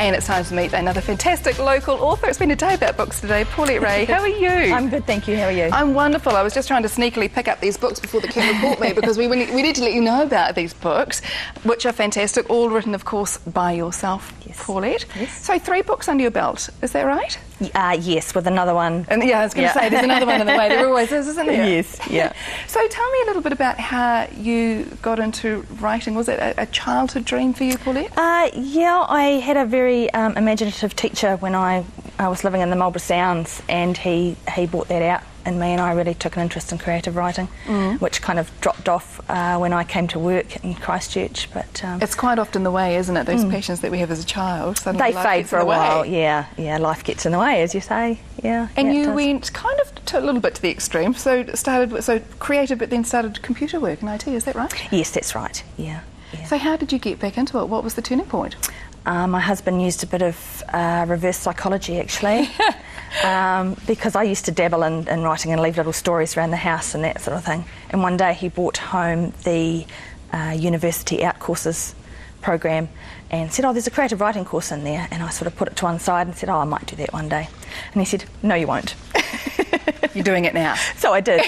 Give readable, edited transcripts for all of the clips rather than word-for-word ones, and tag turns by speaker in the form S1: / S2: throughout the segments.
S1: And it's time to meet another fantastic local author. It's been a day about books today. Paulette Rae, how are you?
S2: I'm good, thank you. How are you?
S1: I'm wonderful. I was just trying to sneakily pick up these books before the camera caught me because we need to let you know about these books, which are fantastic, all written, of course, by yourself,
S2: Yes.
S1: Paulette.
S2: Yes.
S1: So 3 books under your belt, is that right?
S2: Yes, with another one.
S1: And yeah, I was going to say, there's another one in the way. There always is, isn't there?
S2: Yes, yeah.
S1: So tell me a little bit about how you got into writing. Was it a childhood dream for you, Paulette?
S2: Yeah, I had a very imaginative teacher when I was living in the Marlborough Sounds, and he brought that out in me, and I really took an interest in creative writing, which kind of dropped off when I came to work in Christchurch. But
S1: it's quite often the way, isn't it? Those passions that we have as a child, suddenly
S2: they
S1: life
S2: fade
S1: gets
S2: for
S1: in
S2: a
S1: the way.
S2: while. Yeah, life gets in the way, as you say. Yeah.
S1: And
S2: yeah,
S1: you went kind of a little bit to the extreme. So creative, but then started computer work in IT. Is that right?
S2: Yes, that's right. Yeah.
S1: So how did you get back into it? What was the turning point?
S2: My husband used a bit of reverse psychology, actually, because I used to dabble in writing and leave little stories around the house and that sort of thing. And one day he brought home the university out courses program and said, "Oh, there's a creative writing course in there." And I sort of put it to one side and said, "Oh, I might do that one day." And he said, "No, you won't."
S1: You're doing it now.
S2: So I did.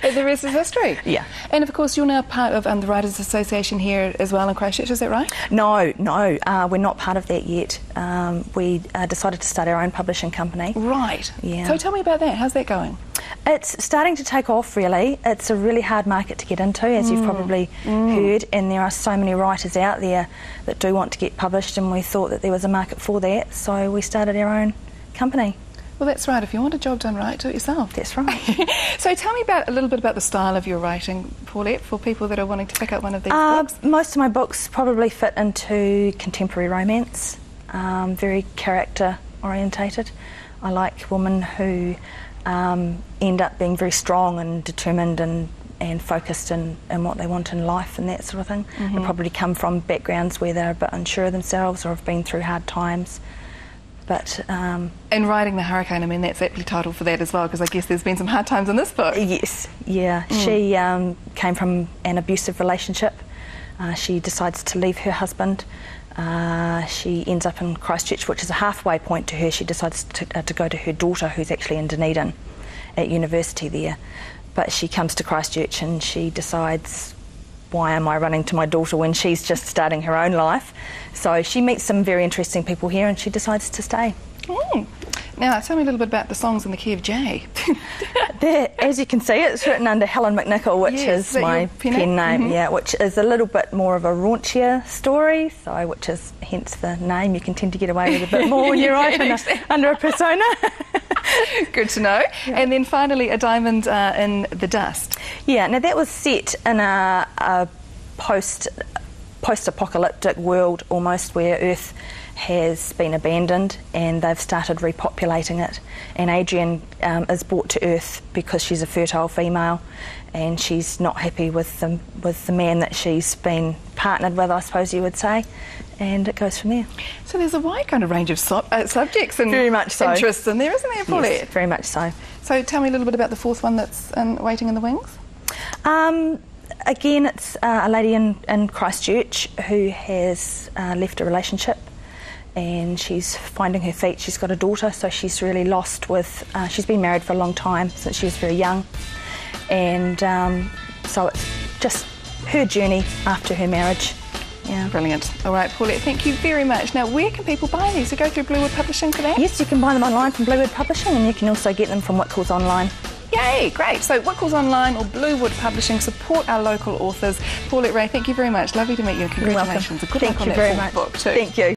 S1: And the rest is history.
S2: Yeah.
S1: And of course, you're now part of the Writers' Association here as well in Christchurch, is that right?
S2: No, we're not part of that yet. We decided to start our own publishing company.
S1: Right.
S2: Yeah.
S1: So tell me about that. How's that going?
S2: It's starting to take off, really. It's a really hard market to get into, as you've probably heard, and there are so many writers out there that do want to get published, and we thought that there was a market for that, so we started our own company.
S1: Well, that's right. If you want a job done right, do it yourself.
S2: That's right.
S1: So tell me a little bit about the style of your writing, Paulette, for people that are wanting to pick up one of these books.
S2: Most of my books probably fit into contemporary romance, very character orientated. I like women who end up being very strong and determined and focused in what they want in life and that sort of thing. They probably come from backgrounds where they're a bit unsure of themselves or have been through hard times. But
S1: and Riding the Hurricane, I mean, that's aptly titled for that as well, because I guess there's been some hard times in this book.
S2: Yes, yeah. She came from an abusive relationship. She decides to leave her husband. She ends up in Christchurch, which is a halfway point to her. She decides to go to her daughter, who's actually in Dunedin at university there. But she comes to Christchurch and she decides, why am I running to my daughter when she's just starting her own life? So she meets some very interesting people here and she decides to stay.
S1: Now, tell me a little bit about the songs in the key of J.
S2: As you can see, it's written under Helen McNichol, which is my pen name, yeah, which is a little bit more of a raunchier story, so which is hence the name. You can tend to get away with a bit more when you're writing under a persona.
S1: Good to know. Yeah. And then finally, A Diamond in the Dust.
S2: Yeah, now that was set in a post-apocalyptic world almost, where Earth has been abandoned and they've started repopulating it. And Adrian is brought to Earth because she's a fertile female and she's not happy with the man that she's been partnered with, I suppose you would say. And it goes from there. So
S1: there's a wide kind of range of subjects and
S2: very much so.
S1: Interests in there, isn't there, Paulette?
S2: Yes, very much so.
S1: So tell me a little bit about the fourth one that's waiting in the wings.
S2: Again, it's a lady in Christchurch who has left a relationship and she's finding her feet. She's got a daughter, so she's really lost with... she's been married for a long time, since she was very young. And so it's just her journey after her marriage. Yeah.
S1: Brilliant. All right, Paulette, thank you very much. Now, where can people buy these? So go through Bluewood Publishing for that?
S2: Yes, you can buy them online from Bluewood Publishing, and you can also get them from Wickles online.
S1: Yay, great. So Wickles Online or Bluewood Publishing, support our local authors. Paulette Rae, thank you very much. Lovely to meet you and congratulations.
S2: Good luck on that fourth book too. Thank you.